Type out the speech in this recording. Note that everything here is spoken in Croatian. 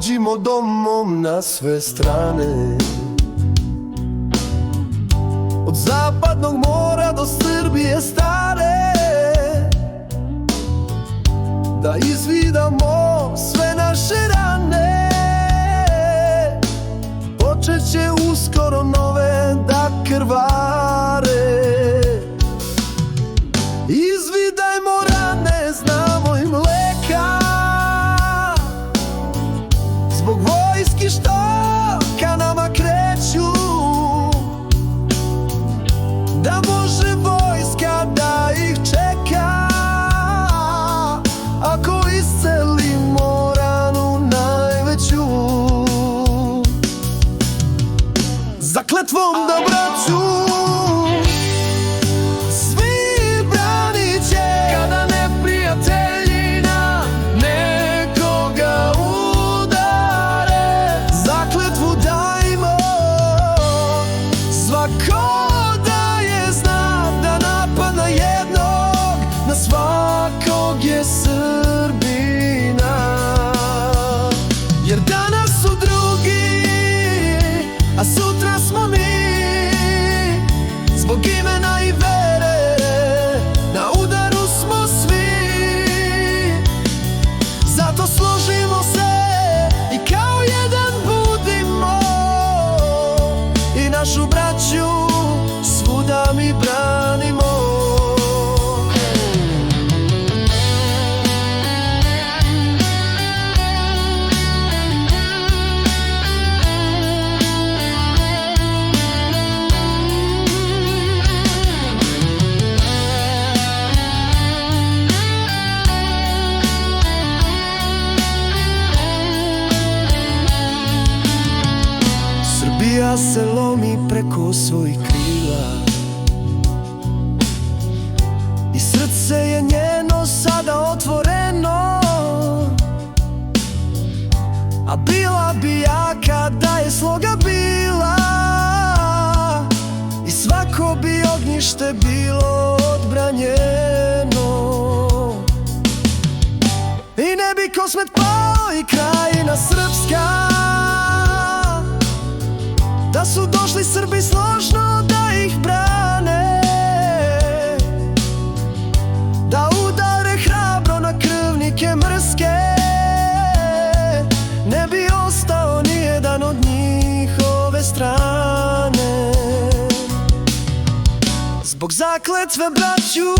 pođimo domom na sve strane. Od zapadnog mora do Srbije stare, da izvidamo sve naše rane. Počet će uskoro nove da krvare. Izvidajmo rane, znamo im leka, zbog vojski što ka nama kreću. Da može vojska da ih čeka, ako iscelimo ranu najveću. Zakletvom da braću svi branit će, kada neprijatelji na nekoga udare. Zakletvu dajmo svako da je znak, da napad na jednog, na svakog je Srbina. Jer danas su drugi, a sutra smo mi, zbog imena i vere na udaru smo svi. Zato složimo se i kao jedan budimo, i našu braću svuda mi branimo. Srbija se lomi preko svojih krila i srce je njeno sada otvoreno. A bila bi jaka da je sloga bila, i svako bi ognjište bilo odbranjeno. I ne bi Kosmet pao i krajina srpska, da su došli Srbi složno da ih brane, da udare hrabro na krvnike mrske. Ne bi ostao nijedan od njihove strane. Zbog zakletve braću